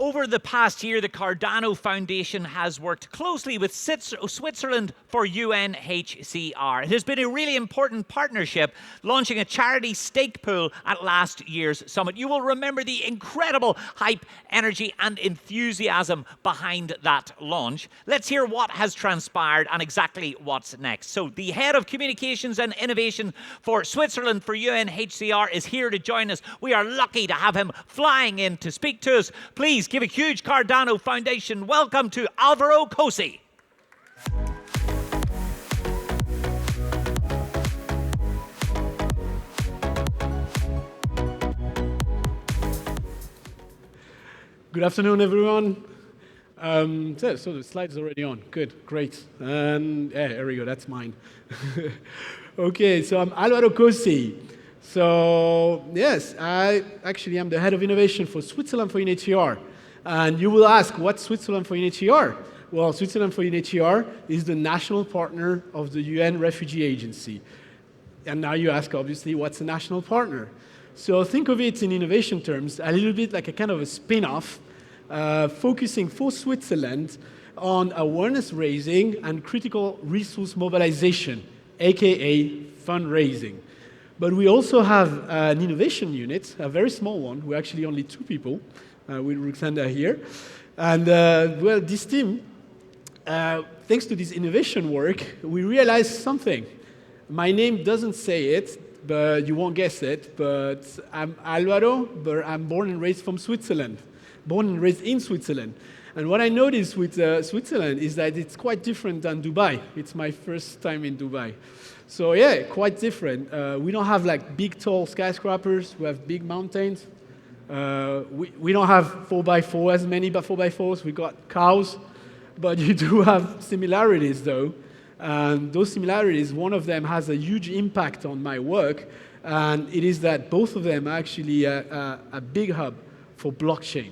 Over the past year, the Cardano Foundation has worked closely with Switzerland for UNHCR. It has been a really important partnership, launching a charity stake pool at last year's summit. You will remember the incredible hype, energy, and enthusiasm behind that launch. Let's hear what has transpired and exactly what's next. So, the head of communications and innovation for Switzerland for UNHCR is here to join us. We are lucky to have him flying in to speak to us. Please give a huge Cardano Foundation welcome to Alvaro Cosi. Good afternoon, everyone. So the slide's already on. Good, great. And yeah, here we go, that's mine. Okay, so I'm Alvaro Cosi. So yes, I actually am the head of innovation for Switzerland for UNHCR. And you will ask, what's Switzerland for UNHCR? Well, Switzerland for UNHCR is the national partner of the UN Refugee Agency. And now you ask, obviously, what's a national partner? So think of it in innovation terms, a little bit like a kind of a spin-off, focusing for Switzerland on awareness raising and critical resource mobilization, aka fundraising. But we also have an innovation unit, a very small one. We're actually only 2 people with Ruxanda here. And well, this team, thanks to this innovation work, we realized something. My name doesn't say it, but you won't guess it, but I'm Alvaro, but I'm born and raised from Switzerland, born and raised in Switzerland. And what I noticed with Switzerland is that it's quite different than Dubai. It's my first time in Dubai. So yeah, quite different. We don't have like big, tall skyscrapers. We have big mountains. We don't have 4x4 as many, but 4x4s. We got cows. But you do have similarities, though. And those similarities, one of them has a huge impact on my work. And it is that both of them are actually a big hub for blockchain.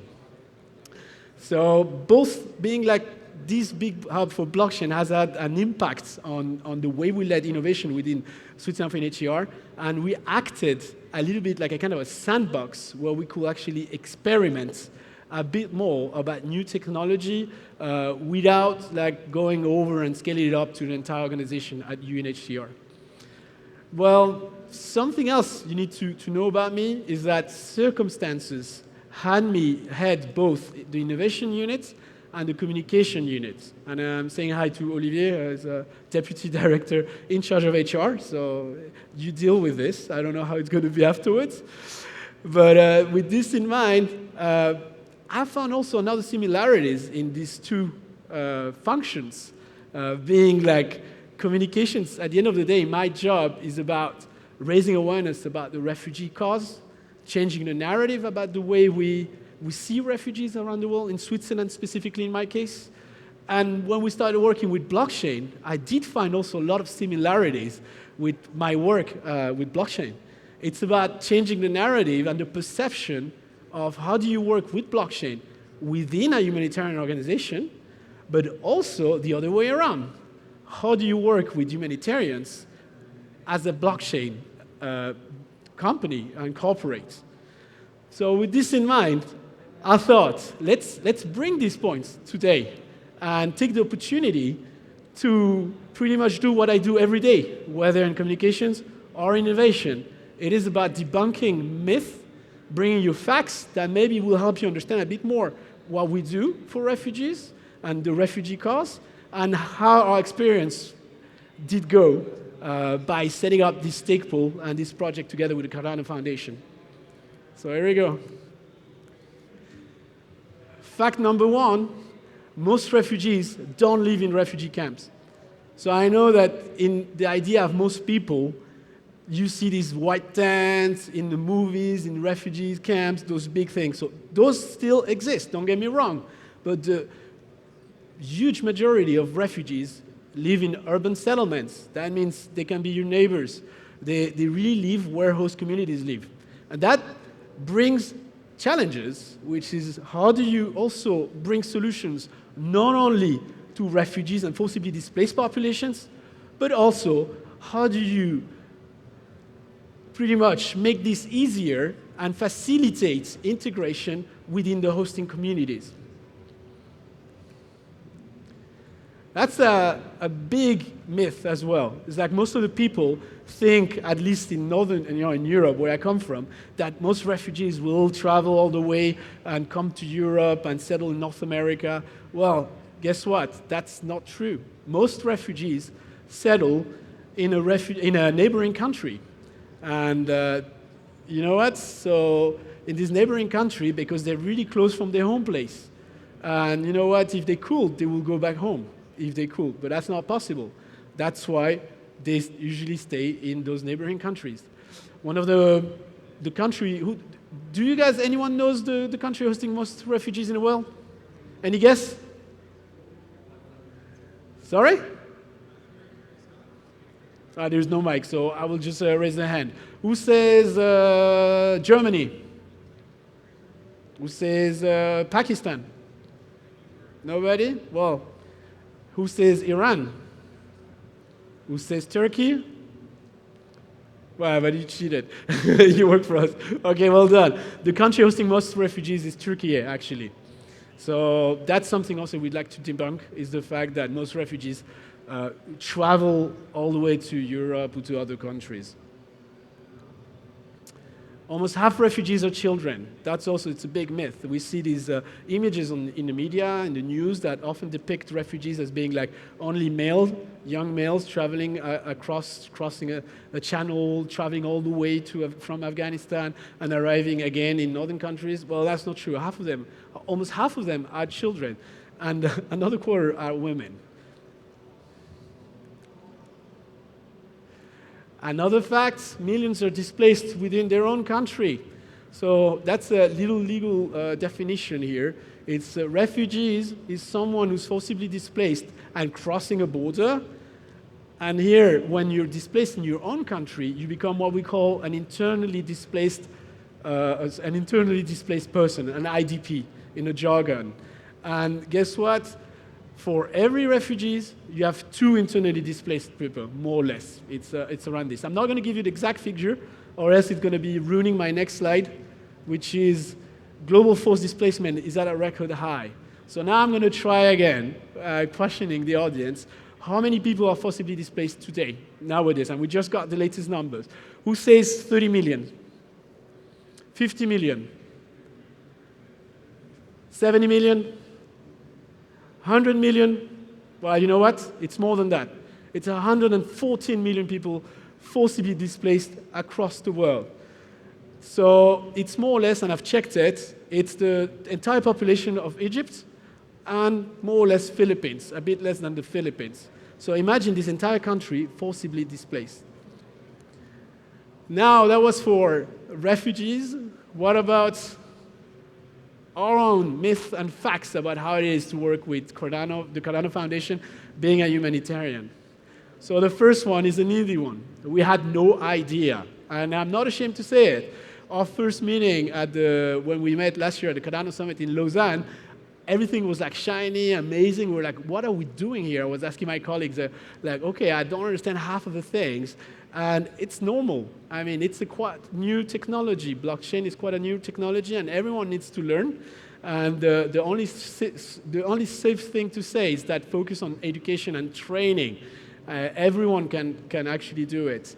So both being like this big hub for blockchain has had an impact on the way we led innovation within Switzerland for UNHCR, and we acted a little bit like a kind of a sandbox where we could actually experiment a bit more about new technology without like going over and scaling it up to the entire organization at UNHCR. Well, something else you need to know about me is that circumstances had me head both the innovation unit and the communication unit. And I'm saying hi to Olivier as a deputy director in charge of HR, so you deal with this. I don't know how it's going to be afterwards. But with this in mind, I found also another similarities in these 2 functions, being like communications. At the end of the day, my job is about raising awareness about the refugee cause, changing the narrative about the way we see refugees around the world, in Switzerland specifically in my case. And when we started working with blockchain, I did find also a lot of similarities with my work with blockchain. It's about changing the narrative and the perception of how do you work with blockchain within a humanitarian organization, but also the other way around. How do you work with humanitarians as a blockchain company and corporate? So with this in mind, I thought, let's bring these points today and take the opportunity to pretty much do what I do every day, whether in communications or innovation. It is about debunking myth, bringing you facts that maybe will help you understand a bit more what we do for refugees and the refugee cause, and how our experience did go by setting up this stake pool and this project together with the Cardano Foundation. So here we go. Fact number 1, most refugees don't live in refugee camps. So I know that in the idea of most people, you see these white tents in the movies, in refugee camps, those big things. So those still exist, don't get me wrong. But the huge majority of refugees live in urban settlements. That means they can be your neighbors. They really live where host communities live. And that brings challenges, which is how do you also bring solutions not only to refugees and forcibly displaced populations, but also how do you pretty much make this easier and facilitates integration within the hosting communities. That's a big myth as well. It's like most of the people think, at least in in Europe, where I come from, that most refugees will travel all the way and come to Europe and settle in North America. Well, guess what? That's not true. Most refugees settle in a neighboring country. And you know what? So in this neighboring country, because they're really close from their home place. And you know what? If they could, they will go back home. If they could, but that's not possible. That's why they usually stay in those neighboring countries. One of the country, do you guys, anyone knows the country hosting most refugees in the world? Any guess? Sorry? There's no mic, so I will just raise the hand. Who says Germany? Who says Pakistan? Nobody? Well, who says Iran? Who says Turkey? Well, but you cheated. You work for us. Okay, well done. The country hosting most refugees is Turkey, actually. So that's something also we'd like to debunk, is the fact that most refugees travel all the way to Europe or to other countries. Almost half refugees are children. That's also, it's a big myth. We see these images in the media, in the news, that often depict refugees as being like only young males traveling crossing a channel, traveling all the way from Afghanistan and arriving again in northern countries. Well, that's not true. Almost half of them are children, and another quarter are women. Another fact, millions are displaced within their own country. So that's a little legal definition here. It's refugees is someone who's forcibly displaced and crossing a border. And here, when you're displaced in your own country, you become what we call an internally displaced person, an IDP in the jargon. And guess what? For every refugee, you have 2 internally displaced people, more or less. It's around this. I'm not going to give you the exact figure, or else it's going to be ruining my next slide, which is global forced displacement is at a record high. So now I'm going to try again, questioning the audience. How many people are forcibly displaced today, nowadays? And we just got the latest numbers. Who says 30 million? 50 million? 70 million? 100 million? Well, you know what? It's more than that. It's 114 million people forcibly displaced across the world. So it's more or less, and I've checked it, it's the entire population of Egypt and more or less Philippines, a bit less than the Philippines. So imagine this entire country forcibly displaced. Now, that was for refugees. What about our own myths and facts about how it is to work with the Cardano Foundation, being a humanitarian? So the first one is an easy one. We had no idea, and I'm not ashamed to say it. Our first meeting when we met last year at the Cardano Summit in Lausanne, everything was like shiny, amazing. We were like, what are we doing here? I was asking my colleagues, like, okay, I don't understand half of the things. And it's normal. I mean, it's a quite new technology. Blockchain is quite a new technology, and everyone needs to learn. And the only safe thing to say is that focus on education and training. Everyone can actually do it.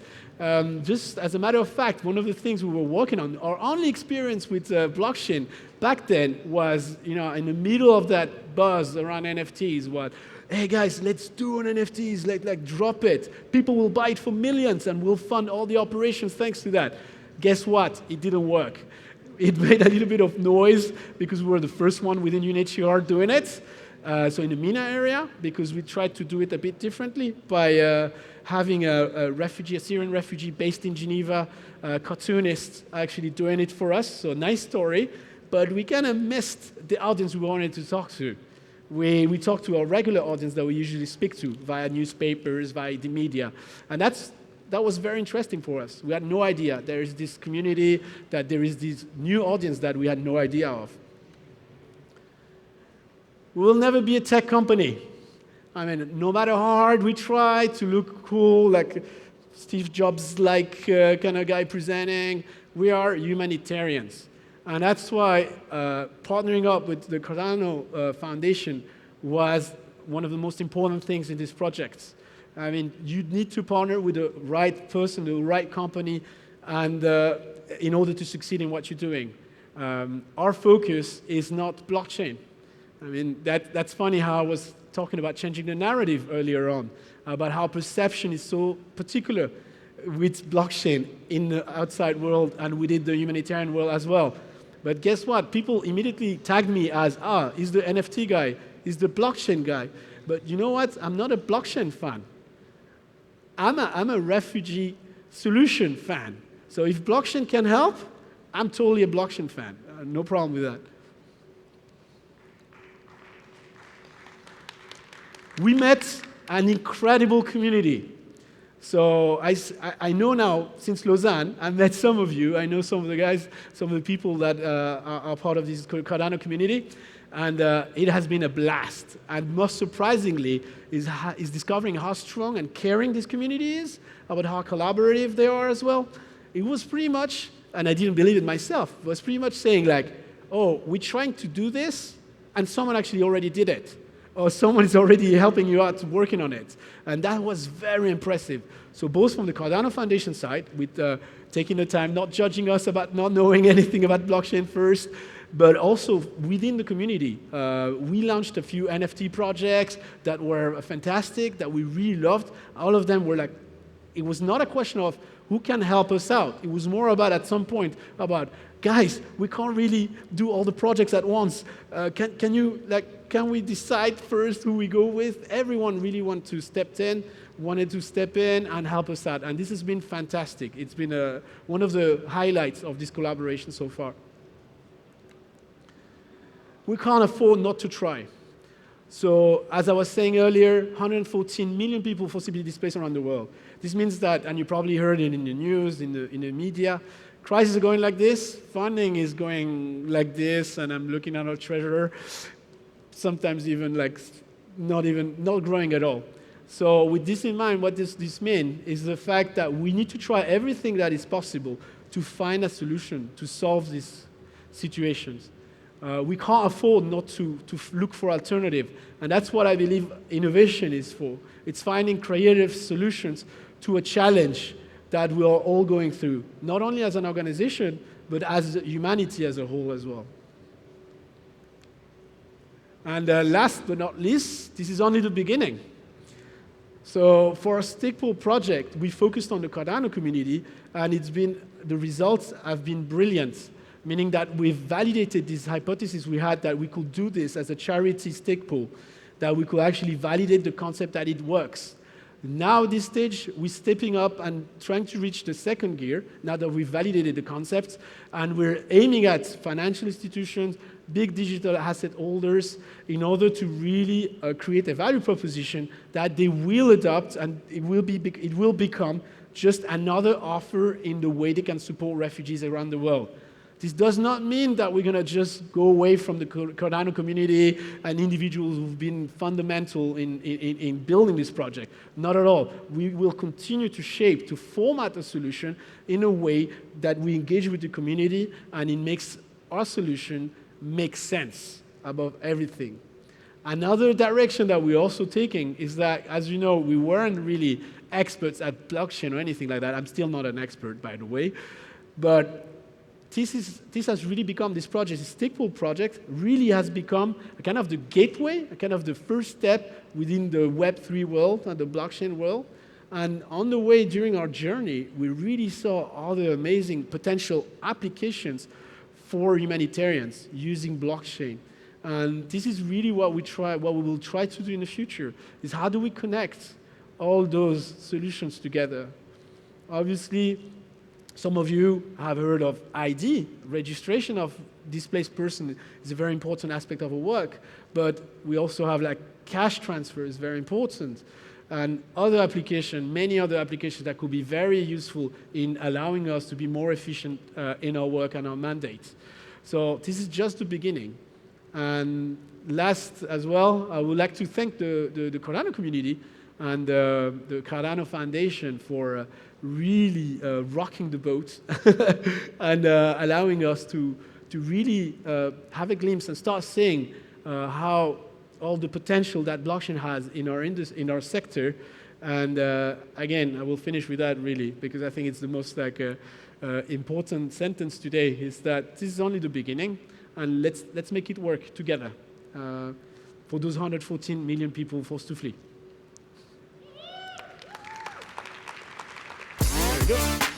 Just as a matter of fact, one of the things we were working on, our only experience with blockchain back then was, in the middle of that buzz around NFTs, was, hey guys, let's do an NFTs, like drop it. People will buy it for millions and we'll fund all the operations thanks to that. Guess what? It didn't work. It made a little bit of noise because we were the first one within UNHCR doing it. So in the MENA area, because we tried to do it a bit differently by having a Syrian refugee based in Geneva, cartoonist actually doing it for us. So nice story, but we kind of missed the audience we wanted to talk to. We talk to our regular audience that we usually speak to via newspapers, via the media. And that was very interesting for us. We had no idea there is this community, that there is this new audience that we had no idea of. We will never be a tech company. I mean, no matter how hard we try to look cool, like Steve Jobs-like kind of guy presenting, we are humanitarians. And that's why partnering up with the Cardano Foundation was one of the most important things in this project. I mean, you need to partner with the right person, the right company, and in order to succeed in what you're doing. Our focus is not blockchain. I mean, that's funny how I was talking about changing the narrative earlier on, about how perception is so particular with blockchain in the outside world and within the humanitarian world as well. But guess what? People immediately tag me as, he's the NFT guy, he's the blockchain guy. But you know what? I'm not a blockchain fan. I'm a refugee solution fan. So if blockchain can help, I'm totally a blockchain fan. No problem with that. We met an incredible community. So I know now, since Lausanne, I met some of you. I know some of the guys, some of the people that are part of this Cardano community. And it has been a blast. And most surprisingly is discovering how strong and caring this community is, about how collaborative they are as well. It was pretty much, and I didn't believe it myself, it was pretty much saying like, oh, we're trying to do this, and someone actually already did it. Or someone is already helping you out working on it. And that was very impressive. So both from the Cardano Foundation side, with taking the time, not judging us about not knowing anything about blockchain first, but also within the community. We launched a few NFT projects that were fantastic, that we really loved. All of them were like, it was not a question of who can help us out. It was more about, at some point, about, guys, we can't really do all the projects at once. Can we decide first who we go with? Everyone really wanted to step in and help us out. And this has been fantastic. It's been one of the highlights of this collaboration so far. We can't afford not to try. So as I was saying earlier, 114 million people forcibly displaced around the world. This means that, and you probably heard it in the news, in the media, crises are going like this, funding is going like this, and I'm looking at our treasurer, sometimes even like not growing at all. So with this in mind, what this means is the fact that we need to try everything that is possible to find a solution to solve these situations. We can't afford not to look for alternative, and that's what I believe innovation is for. It's finding creative solutions to a challenge that we are all going through, not only as an organization, but as humanity as a whole as well. And last but not least, this is only the beginning. So for our Stakepool project, we focused on the Cardano community, and the results have been brilliant, meaning that we've validated this hypothesis we had that we could do this as a charity Stakepool, that we could actually validate the concept that it works. Now at this stage, we're stepping up and trying to reach the second gear, now that we've validated the concepts, and we're aiming at financial institutions, big digital asset holders, in order to really create a value proposition that they will adopt, and it will become just another offer in the way they can support refugees around the world. This does not mean that we're going to just go away from the Cardano community and individuals who've been fundamental in building this project. Not at all. We will continue to format a solution in a way that we engage with the community and it makes our solution make sense above everything. Another direction that we're also taking is that, as you know, we weren't really experts at blockchain or anything like that. I'm still not an expert, by the way. But this has really become, this project, this Stakepool project, really has become a kind of the gateway, a kind of the first step within the Web3 world and the blockchain world. And on the way during our journey, we really saw all the amazing potential applications for humanitarians using blockchain. And this is really what we will try to do in the future, is how do we connect all those solutions together? Obviously, some of you have heard of ID. Registration of displaced person is a very important aspect of our work, but we also have like cash transfer is very important. And other applications, many other applications that could be very useful in allowing us to be more efficient in our work and our mandates. So this is just the beginning. And last as well, I would like to thank the Cardano community and the Cardano Foundation for really rocking the boat and allowing us to really have a glimpse and start seeing how all the potential that blockchain has in our sector. And again, I will finish with that really, because I think it's the most important sentence today, is that this is only the beginning, and let's make it work together for those 114 million people forced to flee. There we go.